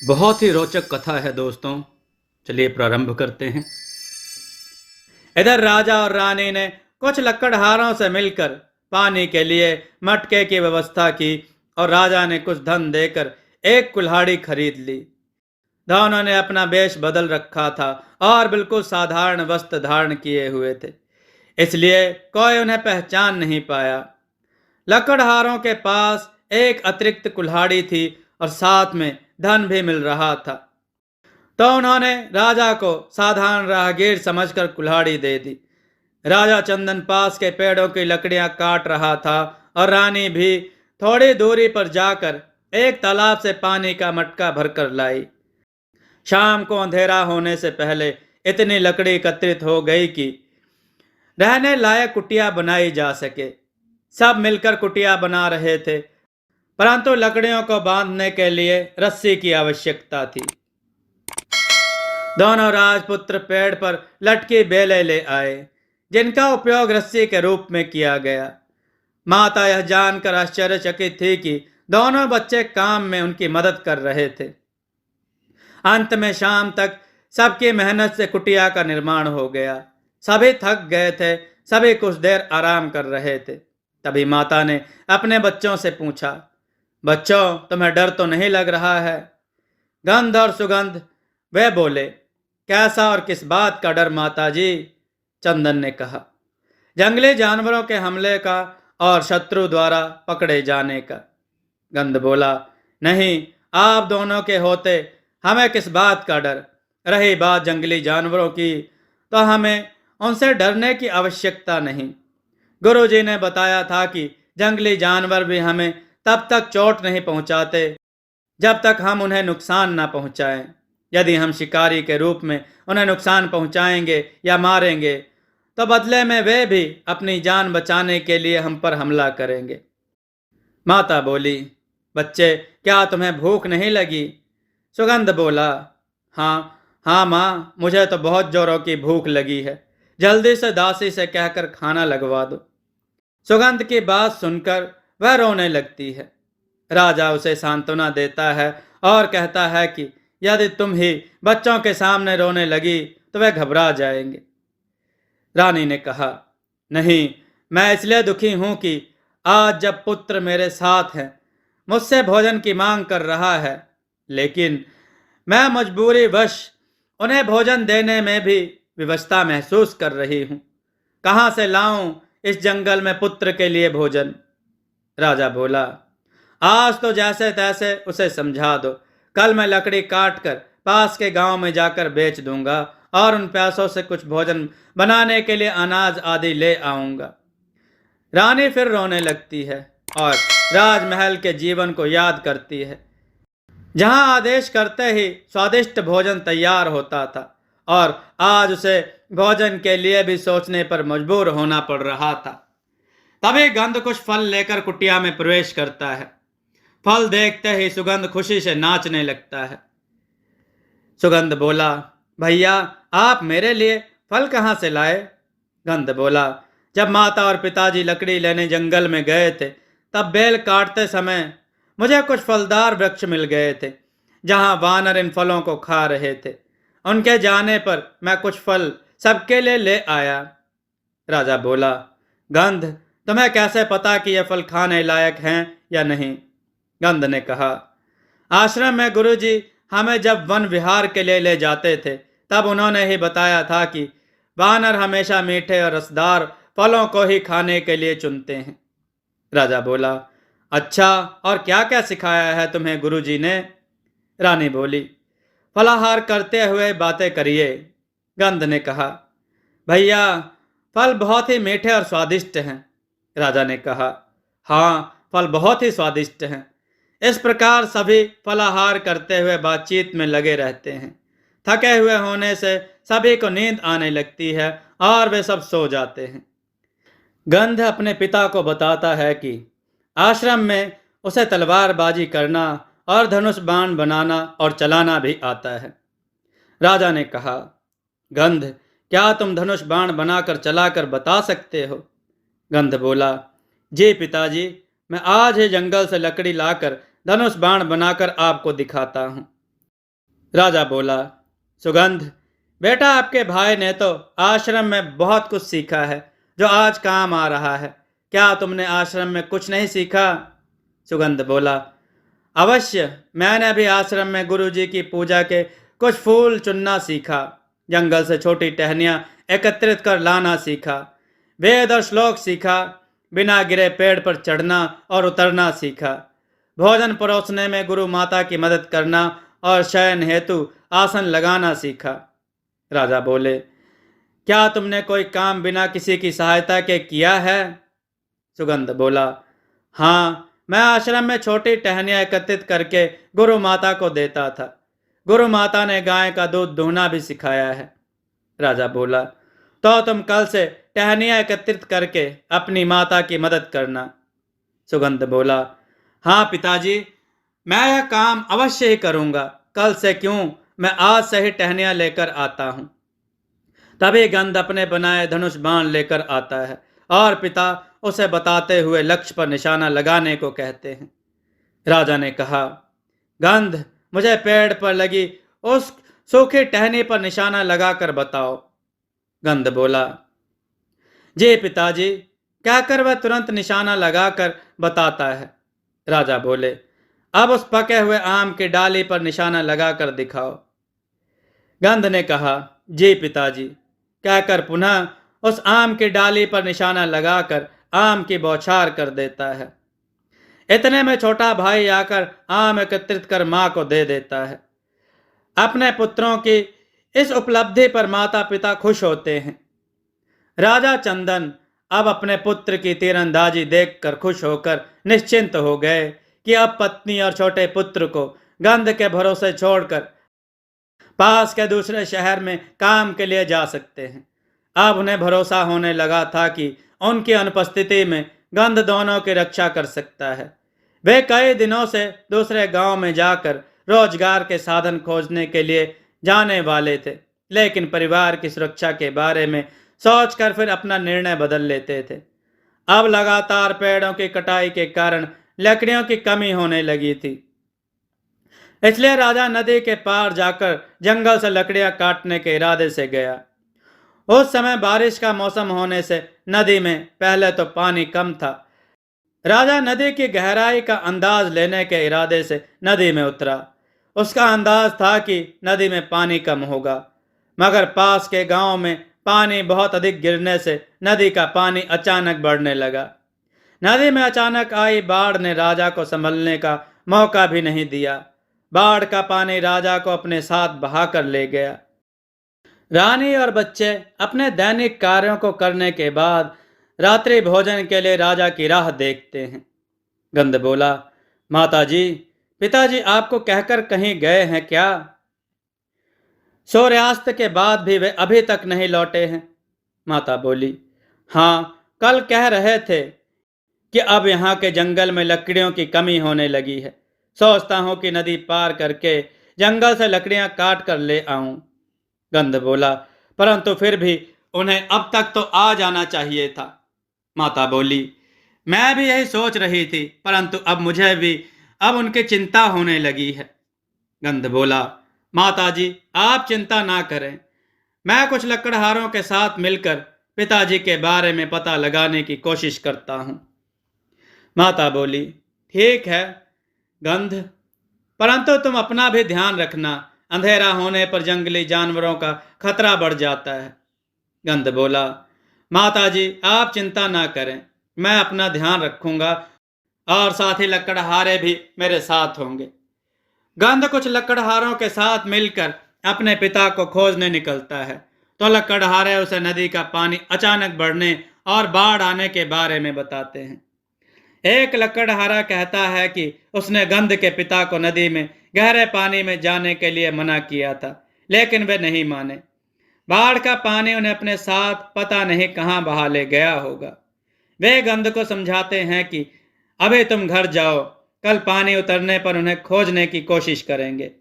बहुत ही रोचक कथा है दोस्तों। चलिए प्रारंभ करते हैं। इधर राजा और रानी ने कुछ लकड़हारों से मिलकर पानी के लिए मटके की व्यवस्था की और राजा ने कुछ धन देकर एक कुल्हाड़ी खरीद ली। दोनों ने अपना वेश बदल रखा था और बिल्कुल साधारण वस्त्र धारण किए हुए थे, इसलिए कोई उन्हें पहचान नहीं पाया। लकड़हारों के पास एक अतिरिक्त कुल्हाड़ी थी और साथ में धन भी मिल रहा था, तो उन्होंने राजा को साधारण राहगीर समझकर कुल्हाड़ी दे दी। राजा चंदन पास के पेड़ों की लकड़ियां काट रहा था और रानी भी थोड़ी दूरी पर जाकर एक तालाब से पानी का मटका भरकर लाई। शाम को अंधेरा होने से पहले इतनी लकड़ी एकत्रित हो गई कि रहने लायक कुटिया बनाई जा सके। सब मिलकर कुटिया बना रहे थे, परंतु लकड़ियों को बांधने के लिए रस्सी की आवश्यकता थी। दोनों राजपुत्र पेड़ पर लटकी बेलें ले आए, जिनका उपयोग रस्सी के रूप में किया गया। माता यह जानकर आश्चर्यचकित थी कि दोनों बच्चे काम में उनकी मदद कर रहे थे। अंत में शाम तक सबकी मेहनत से कुटिया का निर्माण हो गया। सभी थक गए थे, सभी कुछ देर आराम कर रहे थे। तभी माता ने अपने बच्चों से पूछा, बच्चों, तुम्हें डर तो नहीं लग रहा है? गंध और सुगंध वे बोले, कैसा और किस बात का डर माताजी? चंदन ने कहा, जंगली जानवरों के हमले का और शत्रु द्वारा पकड़े जाने का। गंध बोला, नहीं, आप दोनों के होते हमें किस बात का डर? रही बात जंगली जानवरों की, तो हमें उनसे डरने की आवश्यकता नहीं। गुरुजी ने बताया था कि जंगली जानवर भी हमें तब तक चोट नहीं पहुंचाते जब तक हम उन्हें नुकसान न पहुंचाएं। यदि हम शिकारी के रूप में उन्हें नुकसान पहुंचाएंगे या मारेंगे, तो बदले में वे भी अपनी जान बचाने के लिए हम पर हमला करेंगे। माता बोली, बच्चे, क्या तुम्हें भूख नहीं लगी? सुगंध बोला, हाँ हाँ माँ, मुझे तो बहुत जोरों की भूख लगी है। जल्दी से दासी से कहकर खाना लगवा दो। सुगंध की बात सुनकर वह रोने लगती है। राजा उसे सांत्वना देता है और कहता है कि यदि तुम ही बच्चों के सामने रोने लगी तो वे घबरा जाएंगे। रानी ने कहा, नहीं, मैं इसलिए दुखी हूं कि आज जब पुत्र मेरे साथ है, मुझसे भोजन की मांग कर रहा है, लेकिन मैं मजबूरी वश उन्हें भोजन देने में भी विवशता महसूस कर रही हूं। कहां से लाऊं इस जंगल में पुत्र के लिए भोजन? राजा बोला, आज तो जैसे तैसे उसे समझा दो। कल मैं लकड़ी काट कर पास के गांव में जाकर बेच दूंगा और उन पैसों से कुछ भोजन बनाने के लिए अनाज आदि ले आऊंगा। रानी फिर रोने लगती है और राजमहल के जीवन को याद करती है, जहां आदेश करते ही स्वादिष्ट भोजन तैयार होता था और आज उसे भोजन के लिए भी सोचने पर मजबूर होना पड़ रहा था। तभी गंध कुछ फल लेकर कुटिया में प्रवेश करता है। फल देखते ही सुगंध खुशी से नाचने लगता है। सुगंध बोला, भैया, आप मेरे लिए फल कहाँ से लाए? गंध बोला, जब माता और पिताजी लकड़ी लेने जंगल में गए थे, तब बेल काटते समय मुझे कुछ फलदार वृक्ष मिल गए थे, जहां वानर इन फलों को खा रहे थे। उनके जाने पर मैं कुछ फल सबके लिए ले आया। राजा बोला, गंध, तुम्हें कैसे पता कि यह फल खाने लायक हैं या नहीं? गंध ने कहा, आश्रम में गुरुजी हमें जब वन विहार के लिए ले जाते थे, तब उन्होंने ही बताया था कि वानर हमेशा मीठे और रसदार फलों को ही खाने के लिए चुनते हैं। राजा बोला, अच्छा, और क्या क्या सिखाया है तुम्हें गुरुजी ने? रानी बोली, फलाहार करते हुए बातें करिए। गंध ने कहा, भैया, फल बहुत ही मीठे और स्वादिष्ट हैं। राजा ने कहा, हाँ, फल बहुत ही स्वादिष्ट हैं। इस प्रकार सभी फलाहार करते हुए बातचीत में लगे रहते हैं। थके हुए होने से सभी को नींद आने लगती है और वे सब सो जाते हैं। गंध अपने पिता को बताता है कि आश्रम में उसे तलवारबाजी करना और धनुष बाण बनाना और चलाना भी आता है। राजा ने कहा, गंध, क्या तुम धनुष बाण बनाकर चलाकर बता सकते हो? गंध बोला, जी पिताजी, मैं आज ही जंगल से लकड़ी लाकर धनुष बाण बनाकर आपको दिखाता हूँ। राजा बोला, सुगंध, बेटा आपके भाई ने तो आश्रम में बहुत कुछ सीखा है जो आज काम आ रहा है। क्या तुमने आश्रम में कुछ नहीं सीखा? सुगंध बोला, अवश्य, मैंने भी आश्रम में गुरुजी की पूजा के कुछ फूल चुनना सीखा, जंगल से छोटी टहनियाँ एकत्रित कर लाना सीखा, वेद और श्लोक सीखा, बिना गिरे पेड़ पर चढ़ना और उतरना सीखा, भोजन परोसने में गुरु माता की मदद करना और शयन हेतु आसन लगाना सीखा। राजा बोले, क्या तुमने कोई काम बिना किसी की सहायता के किया है? सुगंध बोला, हाँ, मैं आश्रम में छोटी टहनियाँ एकत्रित करके गुरु माता को देता था। गुरु माता ने गाय का दूध दूहना भी सिखाया है। राजा बोला, तो तुम कल से टहनियाँ एकत्रित करके अपनी माता की मदद करना। सुगंध बोला, हाँ पिताजी, मैं यह काम अवश्य ही करूँगा। कल से क्यों, मैं आज से ही टहनियाँ लेकर आता हूँ। तभी गंध अपने बनाए धनुष बाण लेकर आता है और पिता उसे बताते हुए लक्ष्य पर निशाना लगाने को कहते हैं। राजा ने कहा, गंध, मुझे पेड़ पर लगी उस सूखी टहनी पर निशाना लगाकर बताओ। गंध बोला, जी पिताजी, कहकर वह तुरंत निशाना लगाकर बताता है। राजा बोले, अब उस पके हुए आम की डाली पर निशाना लगाकर दिखाओ। गंध ने कहा, जी पिताजी, कहकर पुनः उस आम की डाली पर निशाना लगाकर आम की बौछार कर देता है। इतने में छोटा भाई आकर आम एकत्रित कर माँ को दे देता है। अपने पुत्रों की इस उपलब्धि पर माता पिता खुश होते हैं। राजा चंदन अब अपने पुत्र की तीरंदाजी देखकर खुश होकर निश्चिंत हो गए कि अब पत्नी और छोटे पुत्र को गंध के भरोसे छोड़कर पास के दूसरे शहर में काम के लिए जा सकते हैं। अब उन्हें भरोसा होने लगा था कि उनकी अनुपस्थिति में गंध दोनों की रक्षा कर सकता है। वे कई दिनों से दूसरे गांव में जाकर रोजगार के साधन खोजने के लिए जाने वाले थे, लेकिन परिवार की सुरक्षा के बारे में सोचकर फिर अपना निर्णय बदल लेते थे। अब लगातार पेड़ों की कटाई के कारण लकड़ियों की कमी होने लगी थी, इसलिए राजा नदी के पार जाकर जंगल से लकड़ियां काटने के इरादे से गया। उस समय बारिश का मौसम होने से नदी में पहले तो पानी कम था। राजा नदी की गहराई का अंदाज लेने के इरादे से नदी में उतरा। उसका अंदाज था कि नदी में पानी कम होगा, मगर पास के गांव में पानी बहुत अधिक गिरने से नदी का पानी अचानक बढ़ने लगा। नदी में अचानक आई बाढ़ ने राजा को संभलने का मौका भी नहीं दिया। बाढ़ का पानी राजा को अपने साथ बहाकर ले गया। रानी और बच्चे अपने दैनिक कार्यों को करने के बाद रात्रि भोजन के लिए राजा की राह देखते हैं। गंध बोला, माता जी, पिताजी आपको कहकर कहीं गए हैं क्या? सूर्यास्त के बाद भी वे अभी तक नहीं लौटे हैं। माता बोली, हाँ, कल कह रहे थे कि अब यहाँ के जंगल में लकड़ियों की कमी होने लगी है। सोचता हूँ कि नदी पार करके जंगल से लकड़ियाँ काट कर ले आऊं। गंध बोला, परंतु फिर भी उन्हें अब तक तो आ जाना चाहिए था। माता बोली, मैं भी यही सोच रही थी, परंतु अब मुझे भी अब उनकी चिंता होने लगी है। गंध बोला, माता जी, आप चिंता ना करें, मैं कुछ लकड़हारों के साथ मिलकर पिताजी के बारे में पता लगाने की कोशिश करता हूँ। माता बोली, ठीक है गंध, परंतु तुम अपना भी ध्यान रखना, अंधेरा होने पर जंगली जानवरों का खतरा बढ़ जाता है। गंध बोला, माता जी, आप चिंता ना करें, मैं अपना ध्यान रखूंगा और साथ ही लकड़हारे भी मेरे साथ होंगे। गंध कुछ लकड़हारों के साथ मिलकर अपने पिता को खोजने निकलता है, तो लकड़हारे उसे नदी का पानी अचानक बढ़ने और बाढ़ आने के बारे में बताते हैं। एक लकड़हारा कहता है कि उसने गंध के पिता को नदी में गहरे पानी में जाने के लिए मना किया था, लेकिन वे नहीं माने। बाढ़ का पानी उन्हें अपने साथ पता नहीं कहां बहा ले गया होगा। वे गंध को समझाते हैं कि अभी तुम घर जाओ, कल पानी उतरने पर उन्हें खोजने की कोशिश करेंगे।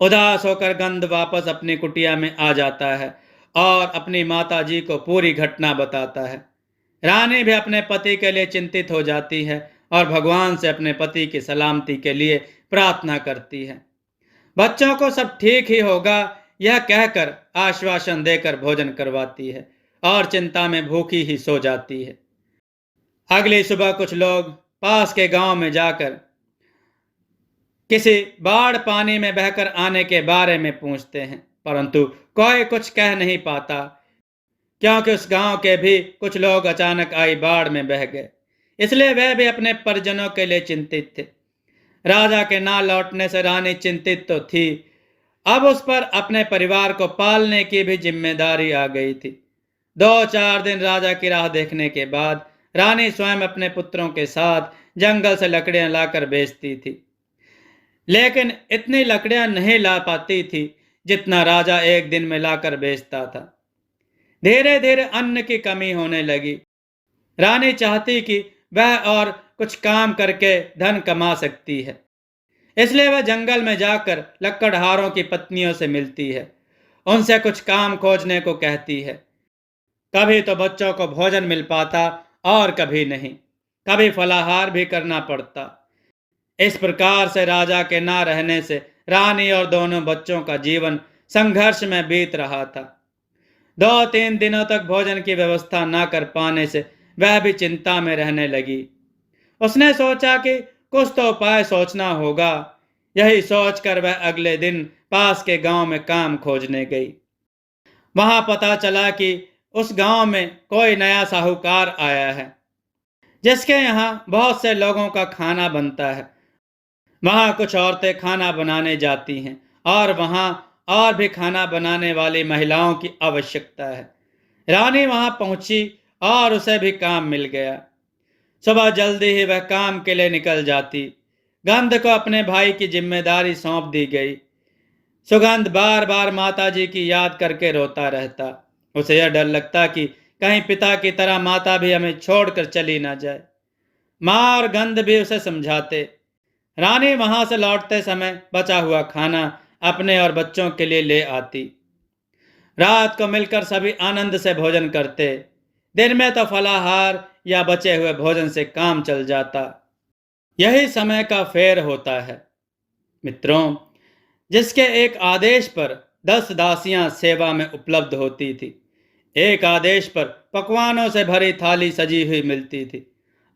उदास होकर गंध वापस अपनी कुटिया में आ जाता है और अपनी माता जी को पूरी घटना बताता है। रानी भी अपने पति के लिए चिंतित हो जाती है और भगवान से अपने पति की सलामती के लिए प्रार्थना करती है। बच्चों को सब ठीक ही होगा यह कहकर आश्वासन देकर भोजन करवाती है और चिंता में भूखी ही सो जाती है। अगली सुबह कुछ लोग पास के गांव में जाकर किसी बाढ़ पानी में बहकर आने के बारे में पूछते हैं, परंतु कोई कुछ कह नहीं पाता, क्योंकि उस गांव के भी कुछ लोग अचानक आई बाढ़ में बह गए। इसलिए वे भी अपने परिजनों के लिए चिंतित थे। राजा के ना लौटने से रानी चिंतित तो थी, अब उस पर अपने परिवार को पालने की भी जिम्मेदारी आ गई थी। 2-4 दिन राजा की राह देखने के बाद रानी स्वयं अपने पुत्रों के साथ जंगल से लकड़ियां लाकर बेचती थी, लेकिन इतनी लकड़ियां नहीं ला पाती थी जितना राजा एक दिन में लाकर बेचता था। धीरे धीरे अन्न की कमी होने लगी। रानी चाहती कि वह और कुछ काम करके धन कमा सकती है, इसलिए वह जंगल में जाकर लकड़हारों की पत्नियों से मिलती है, उनसे कुछ काम खोजने को कहती है। कभी तो बच्चों को भोजन मिल पाता और कभी नहीं, कभी फलाहार भी करना पड़ता। इस प्रकार से राजा के ना रहने से रानी और दोनों बच्चों का जीवन संघर्ष में बीत रहा था। 2-3 दिनों तक भोजन की व्यवस्था ना कर पाने से वह भी चिंता में रहने लगी। उसने सोचा कि कुछ तो उपाय सोचना होगा। यही सोचकर वह अगले दिन पास के गांव में काम खोजने गई। वहां पता चला कि उस गांव में कोई नया साहूकार आया है, जिसके यहाँ बहुत से लोगों का खाना बनता है। वहां कुछ औरतें खाना बनाने जाती हैं और वहां और भी खाना बनाने वाली महिलाओं की आवश्यकता है। रानी वहां पहुंची और उसे भी काम मिल गया। सुबह जल्दी ही वह काम के लिए निकल जाती। गंध को अपने भाई की जिम्मेदारी सौंप दी गई। सुगंध बार बार माता जी की याद करके रोता रहता। उसे यह डर लगता कि कहीं पिता की तरह माता भी हमें छोड़कर चली ना जाए। माँ और गंध भी उसे समझाते। रानी वहां से लौटते समय बचा हुआ खाना अपने और बच्चों के लिए ले आती। रात को मिलकर सभी आनंद से भोजन करते। दिन में तो फलाहार या बचे हुए भोजन से काम चल जाता। यही समय का फेर होता है मित्रों, जिसके एक आदेश पर 10 दासियां सेवा में उपलब्ध होती थी। एक आदेश पर पकवानों से भरी थाली सजी हुई मिलती थी।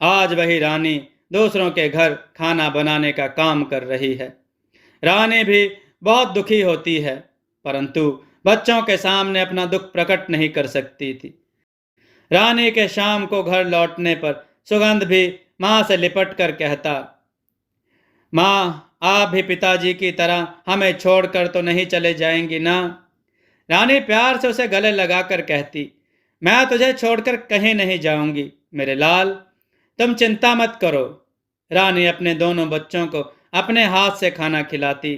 आज वही रानी दूसरों के घर खाना बनाने का काम कर रही है। रानी भी बहुत दुखी होती है, परंतु बच्चों के सामने अपना दुख प्रकट नहीं कर सकती थी। रानी के शाम को घर लौटने पर सुगंध भी माँ से लिपट कर कहता, माँ, आप भी पिताजी की तरह हमें छोड़कर तो नहीं चले जाएंगी ना? रानी प्यार से उसे गले लगाकर कहती, मैं तुझे छोड़कर कहीं नहीं जाऊंगी मेरे लाल, तुम चिंता मत करो। रानी अपने दोनों बच्चों को अपने हाथ से खाना खिलाती,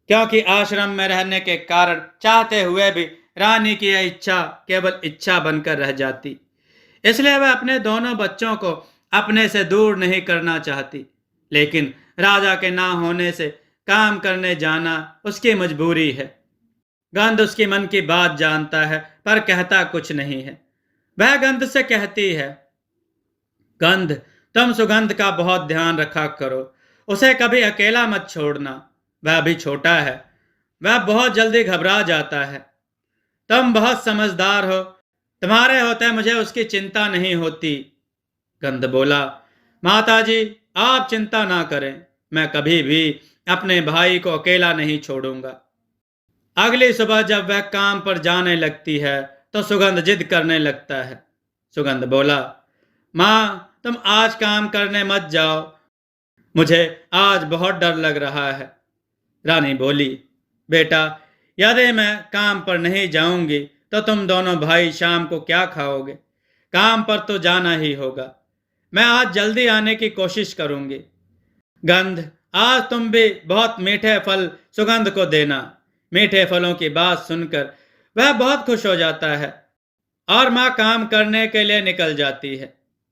क्योंकि आश्रम में रहने के कारण चाहते हुए भी रानी की यह इच्छा केवल इच्छा बनकर रह जाती। इसलिए वह अपने दोनों बच्चों को अपने से दूर नहीं करना चाहती, लेकिन राजा के ना होने से काम करने जाना उसकी मजबूरी है। गंध उसकी मन की बात जानता है, पर कहता कुछ नहीं है। वह गंध से कहती है, गंध, तुम सुगंध का बहुत ध्यान रखा करो, उसे कभी अकेला मत छोड़ना। वह अभी छोटा है, वह बहुत जल्दी घबरा जाता है। तुम बहुत समझदार हो, तुम्हारे होते मुझे उसकी चिंता नहीं होती। गंध बोला, माताजी, आप चिंता ना करें, मैं कभी भी अपने भाई को अकेला नहीं छोड़ूंगा। अगली सुबह जब वह काम पर जाने लगती है तो सुगंध जिद करने लगता है। सुगंध बोला, माँ, तुम आज काम करने मत जाओ, मुझे आज बहुत डर लग रहा है। रानी बोली, बेटा, यदि मैं काम पर नहीं जाऊंगी तो तुम दोनों भाई शाम को क्या खाओगे? काम पर तो जाना ही होगा। मैं आज जल्दी आने की कोशिश करूंगी। गंध, आज तुम भी बहुत मीठे फल सुगंध को देना। मीठे फलों की बात सुनकर वह बहुत खुश हो जाता है और माँ काम करने के लिए निकल जाती है।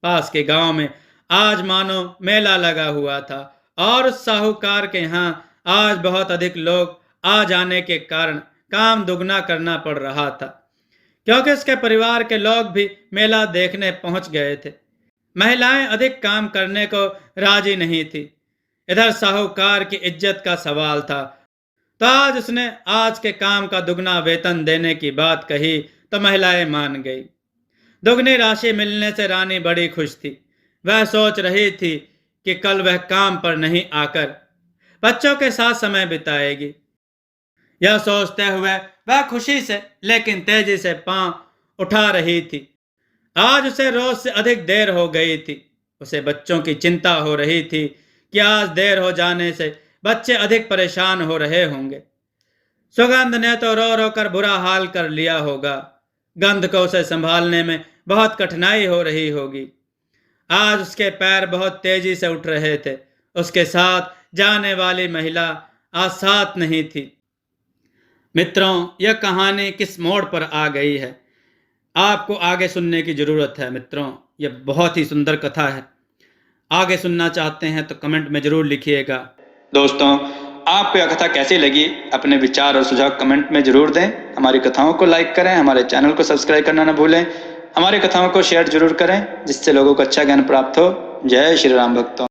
पास के गांव में आज मानो मेला लगा हुआ था और उस साहूकार के यहाँ आज बहुत अधिक लोग आ जाने के कारण काम दुगना करना पड़ रहा था, क्योंकि उसके परिवार के लोग भी मेला देखने पहुंच गए थे। महिलाएं अधिक काम करने को राजी नहीं थी। इधर साहूकार की इज्जत का सवाल था तो आज उसने आज के काम का दुगना वेतन देने की बात कही तो महिलाएं मान गई। दुगनी राशि मिलने से रानी बड़ी खुश थी। वह सोच रही थी कि कल वह काम पर नहीं आकर बच्चों के साथ समय बिताएगी। यह सोचते हुए वह खुशी से लेकिन तेजी से पांव उठा रही थी। आज उसे रोज से अधिक देर हो गई थी। उसे बच्चों की चिंता हो रही थी कि आज देर हो जाने से बच्चे अधिक परेशान हो रहे होंगे। सुगंध ने तो रो रो कर बुरा हाल कर लिया होगा। गंध को उसे संभालने में बहुत कठिनाई हो रही होगी। आज उसके पैर बहुत तेजी से उठ रहे थे। उसके साथ जाने वाली महिला आज साथ नहीं थी। मित्रों, यह कहानी किस मोड़ पर आ गई है, आपको आगे सुनने की जरूरत है। मित्रों, यह बहुत ही सुंदर कथा है। आगे सुनना चाहते हैं तो कमेंट में जरूर लिखिएगा। दोस्तों, आपको यह कथा कैसी लगी, अपने विचार और सुझाव कमेंट में जरूर दें। हमारी कथाओं को लाइक करें, हमारे चैनल को सब्सक्राइब करना न भूलें। हमारी कथाओं को शेयर जरूर करें जिससे लोगों को अच्छा ज्ञान प्राप्त हो। जय श्री राम भक्तों।